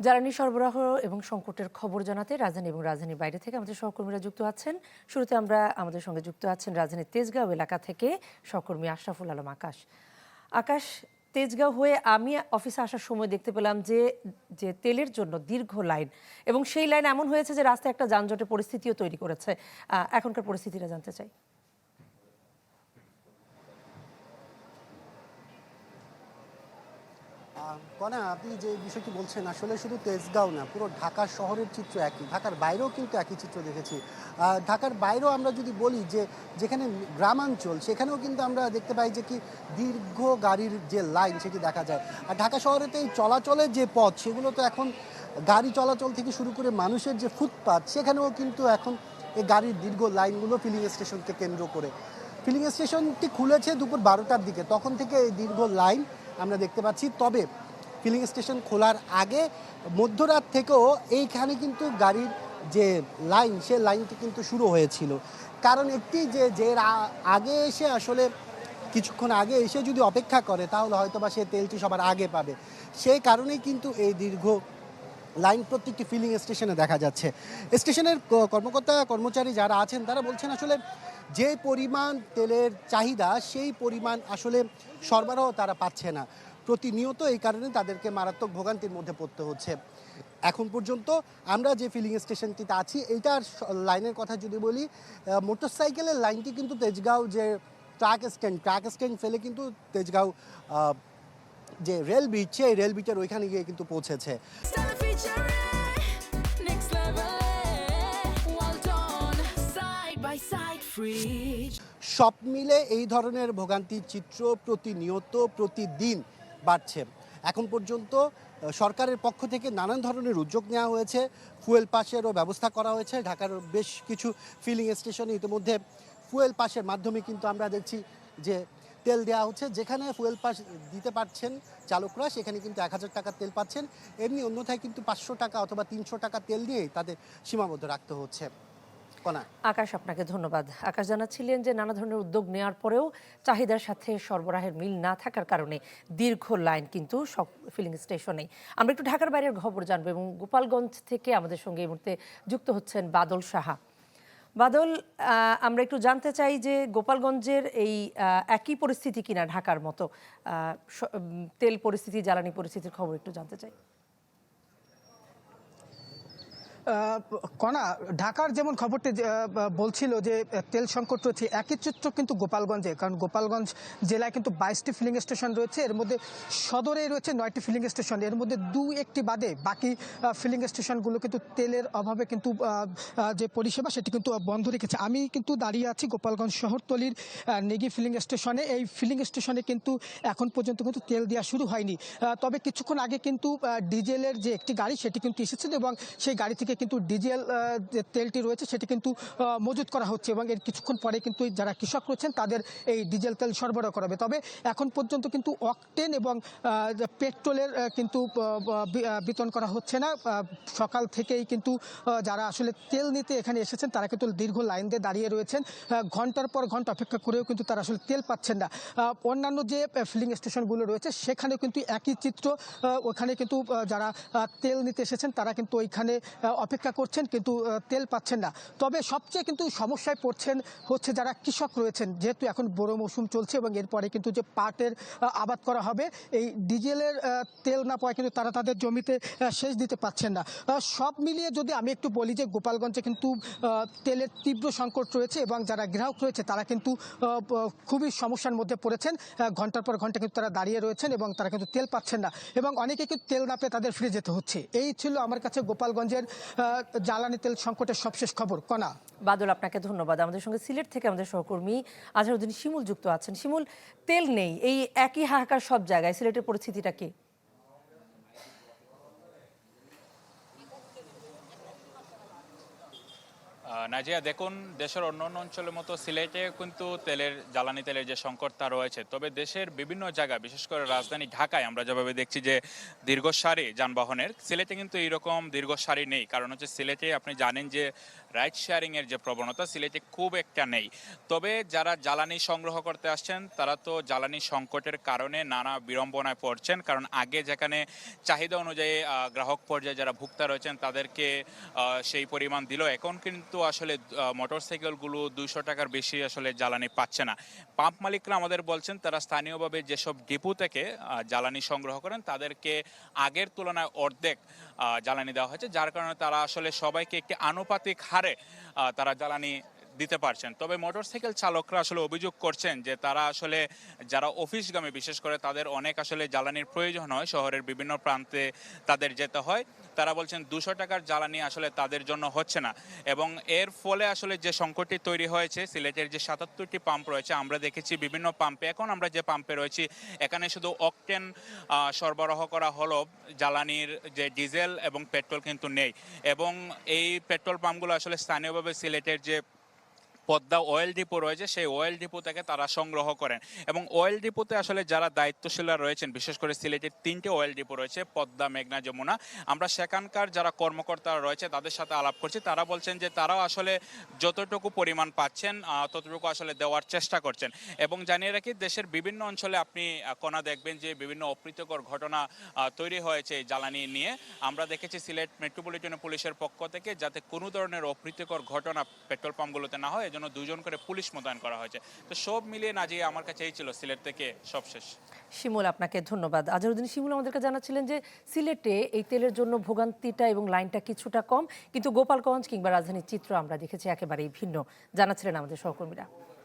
জ্বালানি সরবরাহ এবং সংকটের খবর জানাতে রাজধানী এবং রাজধানীর বাইরে থেকে আমাদের সহকর্মীরা যুক্ত আছেন। শুরুতে আমরা আমাদের সঙ্গে যুক্ত আছেন রাজধানীর তেজগাঁও এলাকা থেকে সহকর্মী আশরাফুল আলম আকাশ। আকাশ, তেজগাঁও হয়ে আমি অফিসে আসার সময় দেখতে পেলাম যে যে তেলের জন্য দীর্ঘ লাইন, এবং সেই লাইন এমন হয়েছে যে রাস্তায় একটা যানজটের পরিস্থিতিও তৈরি করেছে। এখনকার পরিস্থিতিটা জানতে চাই। কনা, আপনি যে বিষয়টি বলছেন আসলে শুধু তেজগাঁও না, পুরো ঢাকা শহরের চিত্র একই। ঢাকার বাইরেও কিন্তু একই চিত্র দেখেছি। ঢাকার বাইরেও আমরা যদি বলি যে যেখানে গ্রামাঞ্চল, সেখানেও কিন্তু আমরা দেখতে পাই যে কি দীর্ঘ গাড়ির যে লাইন সেটি দেখা যায়। আর ঢাকা শহরেতে এই চলাচলের যে পথ, সেগুলো তো এখন গাড়ি চলাচল থেকে শুরু করে মানুষের যে ফুটপাথ, সেখানেও কিন্তু এখন এই গাড়ির দীর্ঘ লাইনগুলো ফিলিং স্টেশনকে কেন্দ্র করে। ফিলিং স্টেশনটি খুলেছে দুপুর 12টার দিকে, তখন থেকে এই দীর্ঘ লাইন আমরা দেখতে পাচ্ছি। তবে ফিলিং স্টেশন খোলার আগে মধ্যরাত থেকেও এইখানে কিন্তু গাড়ির যে লাইন, সে লাইনটি কিন্তু শুরু হয়েছিল। কারণ একটি যে আগে এসে আসলে কিছুক্ষণ আগে এসে যদি অপেক্ষা করে, তাহলে হয়তো বা সে তেলটি সবার আগে পাবে। সেই কারণেই কিন্তু এই দীর্ঘ লাইন প্রত্যেকটি ফিলিং স্টেশনে দেখা যাচ্ছে। স্টেশনের কর্মকর্তা কর্মচারী যারা আছেন, তারা বলছেন আসলে যে পরিমাণ তেলের চাহিদা, সেই পরিমাণ আসলে সরবরাহ তারা পাচ্ছে না প্রতিনিয়ত। এই কারণে তাদেরকে মারাত্মক ভোগান্তির মধ্যে পড়তে হচ্ছে। এখন পর্যন্ত আমরা যে ফিলিং স্টেশনটিতে আছি, এইটার লাইনের কথা যদি বলি, মোটরসাইকেলের লাইনটি কিন্তু তেজগাঁও যে ট্রাক স্ট্যান্ড ফেলে কিন্তু তেজগাঁও যে রেল ব্রিজ, সেই রেল ব্রিজের ওইখানে গিয়ে কিন্তু পৌঁছেছে। সব মিলে এই ধরনের ভোগান্তির চিত্র প্রতিনিয়ত প্রতিদিন বাড়ছে। এখন পর্যন্ত সরকারের পক্ষ থেকে নানান ধরনের উদ্যোগ নেওয়া হয়েছে, ফুয়েল পাসেরও ব্যবস্থা করা হয়েছে। ঢাকার বেশ কিছু ফিলিং স্টেশনে ইতিমধ্যে ফুয়েল পাসের মাধ্যমে কিন্তু আমরা দেখছি যে তেল দেওয়া হচ্ছে। যেখানে ফুয়েল পাস দিতে পারছেন চালকরা, সেখানে কিন্তু 1000 টাকা তেল পাচ্ছেন। এমনি অন্যথায় কিন্তু 500 টাকা অথবা 300 টাকা তেল দিয়েই তাদের সীমাবদ্ধ রাখতে হচ্ছে। আকাশ, আপনাকে ধন্যবাদ। আকাশ জানাচ্ছিলেন যে নানা ধরনের উদ্যোগ নেওয়ার পরেও চাহিদার সাথে সরবরাহের মিল না থাকার কারণে দীর্ঘ লাইন কিন্তু সব ফিলিং স্টেশনে। আমরা একটু ঢাকার বাইরের খবর জানবো, এবং গোপালগঞ্জ থেকে আমাদের সঙ্গে এই মুহূর্তে যুক্ত হচ্ছেন বাদল সাহা। বাদল, আমরা একটু জানতে চাই যে গোপালগঞ্জের এই একই পরিস্থিতি কিনা ঢাকার মতো, তেল পরিস্থিতি, জ্বালানি পরিস্থিতির খবর একটু জানতে চাই। কণা, ঢাকার যেমন খবরটি বলছিল যে তেল সংকট রয়েছে, একই চিত্র কিন্তু গোপালগঞ্জে। কারণ গোপালগঞ্জ জেলায় কিন্তু 22টি ফিলিং স্টেশন রয়েছে, এর মধ্যে সদরে রয়েছে 9টি ফিলিং স্টেশন। এর মধ্যে 2-1টি বাদে বাকি ফিলিং স্টেশনগুলো কিন্তু তেলের অভাবে কিন্তু যে পরিষেবা, সেটি কিন্তু বন্ধ রেখেছে। আমি কিন্তু দাঁড়িয়ে আছি গোপালগঞ্জ শহরতলির নেগি ফিলিং স্টেশনে। এই ফিলিং স্টেশনে কিন্তু এখন পর্যন্ত কিন্তু তেল দেওয়া শুরু হয়নি। তবে কিছুক্ষণ আগে কিন্তু ডিজেলের যে একটি গাড়ি, সেটি কিন্তু এসেছে, এবং সেই গাড়ি থেকে কিন্তু ডিজেল যে তেলটি রয়েছে সেটি কিন্তু মজুত করা হচ্ছে, এবং এর কিছুক্ষণ পরে কিন্তু যারা কৃষক রয়েছেন তাদের এই ডিজেল তেল সরবরাহ করা হবে। তবে এখন পর্যন্ত কিন্তু অকটেন এবং পেট্রোলের কিন্তু বিতরণ করা হচ্ছে না। সকাল থেকেই কিন্তু যারা আসলে তেল নিতে এখানে এসেছেন, তারা কিন্তু দীর্ঘ লাইন দিয়ে দাঁড়িয়ে রয়েছেন। ঘন্টার পর ঘন্টা অপেক্ষা করেও কিন্তু তারা আসলে তেল পাচ্ছেন না। অন্যান্য যে ফিলিং স্টেশনগুলো রয়েছে সেখানেও কিন্তু একই চিত্র। ওখানে কিন্তু যারা তেল নিতে এসেছেন তারা কিন্তু ওইখানে অপেক্ষা করছেন, কিন্তু তেল পাচ্ছেন না। তবে সবচেয়ে কিন্তু সমস্যায় পড়ছেন হচ্ছে যারা কৃষক রয়েছেন, যেহেতু এখন বড় মৌসুম চলছে এবং এরপরে কিন্তু যে পাটের আবাদ করা হবে, এই ডিজেলের তেল না পাওয়ায় কিন্তু তারা তাদের জমিতে সেচ দিতে পারছেন না। সব মিলিয়ে যদি আমি একটু বলি যে গোপালগঞ্জে কিন্তু তেলের তীব্র সংকট রয়েছে, এবং যারা গ্রাহক রয়েছে তারা কিন্তু খুবই সমস্যার মধ্যে পড়েছেন। ঘন্টার পর ঘন্টা কিন্তু তারা দাঁড়িয়ে রয়েছেন এবং তারা কিন্তু তেল পাচ্ছেন না, এবং অনেকে কিন্তু তেল না পেয়ে তাদের ফিরে যেতে হচ্ছে। এই ছিল আমার কাছে গোপালগঞ্জের জ্বালানি তেল সংকটের সবশেষ খবর। কণা। বাদল, আপনাকে ধন্যবাদ। আমাদের সঙ্গে সিলেট থেকে আমাদের সহকর্মী আজহারউদ্দিন শিমুল যুক্ত আছেন। শিমুল, তেল নেই, এই একই হাহাকার সব জায়গায়, সিলেটের পরিস্থিতিটা কি? নাজিয়া, দেখুন দেশের অন্যান্য অঞ্চলের মতো সিলেটে কিন্তু জ্বালানি তেলের যে সংকটটা রয়েছে, তবে দেশের বিভিন্ন জায়গা বিশেষ করে রাজধানী ঢাকায় আমরা যেভাবে দেখছি যে দীর্ঘ সারি যানবাহনের, সিলেটে কিন্তু এইরকম দীর্ঘ সারি নেই। কারণ হচ্ছে সিলেটে আপনি জানেন যে রাইড শেয়ারিং এর যে প্রবণতা সিলেটে খুব একটা নেই। তবে যারা জ্বালানি সংগ্রহ করতে আসছেন তারা তো জ্বালানি সংকটের কারণে নানা বিড়ম্বনায় পড়ছেন। কারণ আগে যেখানে চাহিদা অনুযায়ী গ্রাহক পর্যায়ে যারা ভোক্তা রয়েছেন তাদেরকে সেই পরিমাণ দিল, এখন কিন্তু আসলে মোটরসাইকেলগুলো 200 টাকার বেশি আসলে জ্বালানি পাচ্ছে না। পাম্প মালিকরা আমাদের বলছেন তারা স্থানীয়ভাবে যেসব ডিপো থেকে জ্বালানি সংগ্রহ করেন তাদেরকে আগের তুলনায় অর্ধেক জ্বালানি দেওয়া হয়েছে, যার কারণে তারা আসলে সবাইকে একটি আনুপাতিক হারে তারা জ্বালানি দিতে পারছেন। তবে মোটরসাইকেল চালকরা আসলে অভিযোগ করছেন যে তারা আসলে যারা অফিসগামী বিশেষ করে তাদের অনেক আসলে জ্বালানির প্রয়োজন হয়, শহরের বিভিন্ন প্রান্তে তাদের যেতে হয়। তারা বলছেন 200 টাকার জ্বালানি আসলে তাদের জন্য হচ্ছে না, এবং এর ফলে আসলে যে সংকটটি তৈরি হয়েছে সিলেটের যে 77টি পাম্প রয়েছে, আমরা দেখেছি বিভিন্ন পাম্পে, এখন আমরা যে পাম্পে রয়েছি এখানে শুধু অকটেন সরবরাহ করা হলো, জ্বালানির যে ডিজেল এবং পেট্রোল কিন্তু নেই। এবং এই পেট্রোল পাম্পগুলো আসলে স্থানীয়ভাবে সিলেটের যে পদ্মা অয়েল ডিপো রয়েছে সেই অয়েল ডিপো থেকে তারা সংগ্রহ করেন। এবং অয়েল ডিপোতে আসলে যারা দায়িত্বশীলরা রয়েছেন, বিশেষ করে সিলেটের 3টে অয়েল ডিপো রয়েছে, পদ্মা, মেঘনা, যমুনা, আমরা সেখানকার যারা কর্মকর্তারা রয়েছে তাদের সাথে আলাপ করছি। তারা বলছেন যে তারাও আসলে যতটুকু পরিমাণ পাচ্ছেন ততটুকু আসলে দেওয়ার চেষ্টা করছেন। এবং জানিয়ে রাখি, দেশের বিভিন্ন অঞ্চলে আপনি কোনা দেখবেন যে বিভিন্ন অপ্রীতিকর ঘটনা তৈরি হয়েছে এই জ্বালানি নিয়ে। আমরা দেখেছি সিলেট মেট্রোপলিটন পুলিশের পক্ষ থেকে যাতে কোনো ধরনের অপ্রীতিকর ঘটনা পেট্রোল পাম্পগুলোতে না হয় জন্য 2 জন করে পুলিশ মোতায়েন করা হয়েছে। তো সব মিলিয়ে নাজিয়া আমার কাছে এই ছিল সিলেট থেকে সবশেষ। শিমুল, আপনাকে ধন্যবাদ। আজহারউদ্দিন শিমুল আমাদেরকে জানাচ্ছিলেন যে সিলেটে এই তেলের জন্য ভোগান্তিটা এবং লাইনটা কিছুটা কম, কিন্তু গোপালগঞ্জ কিংবা রাজধানীর চিত্র আমরা দেখেছি একেবারেই ভিন্ন, জানাচ্ছিলেন আমাদের সহকর্মীরা।